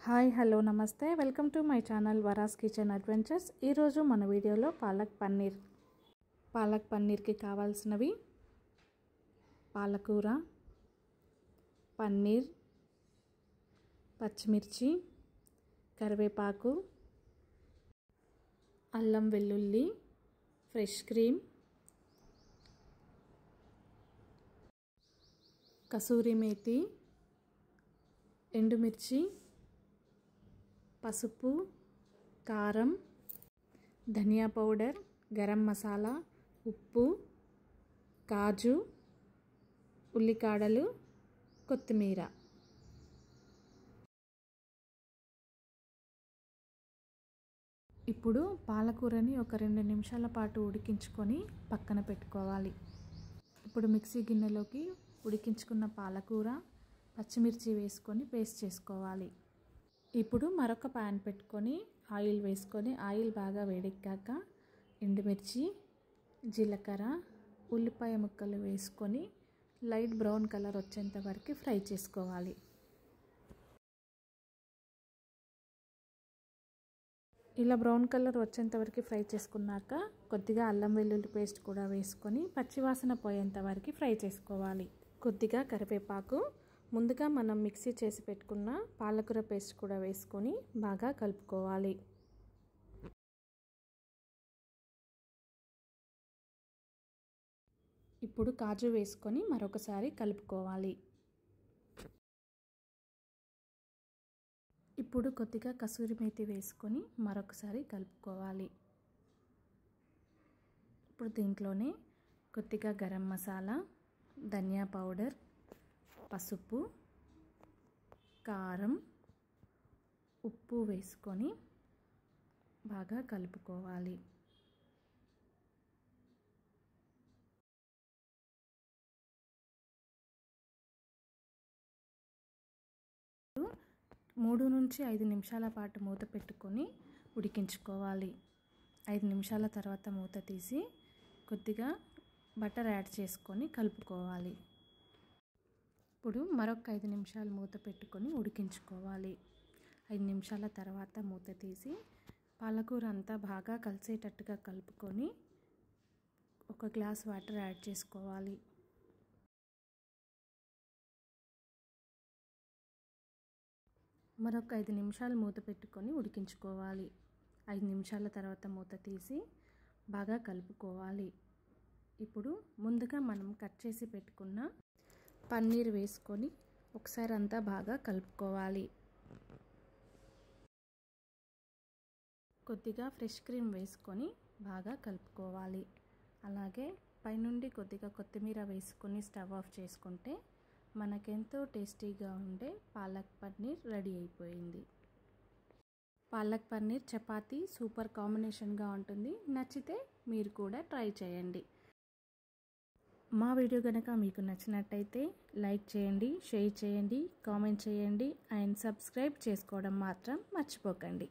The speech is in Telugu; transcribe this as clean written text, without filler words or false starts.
హాయ్ హలో నమస్తే welcome to my channel Vara's kitchen adventures. ఈరోజు మన వీడియోలో పాలక్ పన్నీర్కి కావాల్సినవి పాలకూర, పన్నీర్, పచ్చిమిర్చి, కరివేపాకు, అల్లం వెల్లుల్లి, ఫ్రెష్ క్రీమ్, కసూరి మేతి, ఎండుమిర్చి, పసుపు, కారం, ధనియా పౌడర్, గరం మసాలా, ఉప్పు, కాజు, ఉల్లికాడలు, కొత్తిమీర. ఇప్పుడు పాలకూరని ఒక 2 నిమిషాల పాటు ఉడికించుకొని పక్కన పెట్టుకోవాలి. ఇప్పుడు మిక్సీ గిన్నెలోకి ఉడికించుకున్న పాలకూర, పచ్చిమిర్చి వేసుకొని పేస్ట్ చేసుకోవాలి. ఇప్పుడు మరొక ప్యాన్ పెట్టుకొని ఆయిల్ వేసుకొని ఆయిల్ బాగా వేడెక్కాక ఎండుమిర్చి, జీలకర్ర, ఉల్లిపాయ ముక్కలు వేసుకొని లైట్ బ్రౌన్ కలర్ వచ్చేంత వరకు ఫ్రై చేసుకోవాలి. ఇలా బ్రౌన్ కలర్ వచ్చేంత వరకు ఫ్రై చేసుకున్నాక కొద్దిగా అల్లం వెల్లుల్లి పేస్ట్ కూడా వేసుకొని పచ్చివాసన పోయేంత వరకు ఫ్రై చేసుకోవాలి. కొద్దిగా కరివేపాకు, ముందుగా మనం మిక్సీ చేసి పెట్టుకున్న పాలకూర పేస్ట్ కూడా వేసుకొని బాగా కలుపుకోవాలి. ఇప్పుడు కాజు వేసుకొని మరొకసారి కలుపుకోవాలి. ఇప్పుడు కొద్దిగా కసూరి మేతి వేసుకొని మరొకసారి కలుపుకోవాలి. ఇప్పుడు దీంట్లోనే కొద్దిగా గరం మసాలా, ధనియా పౌడర్, పసుపు, కారం, ఉప్పు వేసుకొని బాగా కలుపుకోవాలి. మూడు నుంచి 5 నిమిషాల పాటు మూత పెట్టుకొని ఉడికించుకోవాలి. 5 నిమిషాల తర్వాత మూత తీసి కొద్దిగా బటర్ యాడ్ చేసుకొని కలుపుకోవాలి. ఇప్పుడు మరొక 5 నిమిషాలు మూత పెట్టుకొని ఉడికించుకోవాలి. 5 నిమిషాల తర్వాత మూత తీసి పాలకూర అంతా బాగా కలిసేటట్టుగా కలుపుకొని ఒక గ్లాస్ వాటర్ యాడ్ చేసుకోవాలి. మరొక 5 నిమిషాలు మూత పెట్టుకొని ఉడికించుకోవాలి. 5 నిమిషాల తర్వాత మూత తీసి బాగా కలుపుకోవాలి. ఇప్పుడు ముందుగా మనం కట్ చేసి పెట్టుకున్న పన్నీర్ వేసుకొని ఒకసారి అంతా బాగా కలుపుకోవాలి. కొద్దిగా ఫ్రెష్ క్రీమ్ వేసుకొని బాగా కలుపుకోవాలి. అలాగే పైనుండి కొద్దిగా కొత్తిమీర వేసుకొని స్టవ్ ఆఫ్ చేసుకుంటే మనకెంతో టేస్టీగా ఉండే పాలక్ పన్నీర్ రెడీ అయిపోయింది. పాలక్ పన్నీర్ చపాతీ సూపర్ కాంబినేషన్గా ఉంటుంది. నచ్చితే మీరు కూడా ట్రై చేయండి. మా వీడియో కనుక మీకు నచ్చినట్టయితే లైక్ చేయండి, షేర్ చేయండి, కామెంట్ చేయండి అండ్ సబ్స్క్రైబ్ చేసుకోవడం మాత్రం మర్చిపోకండి.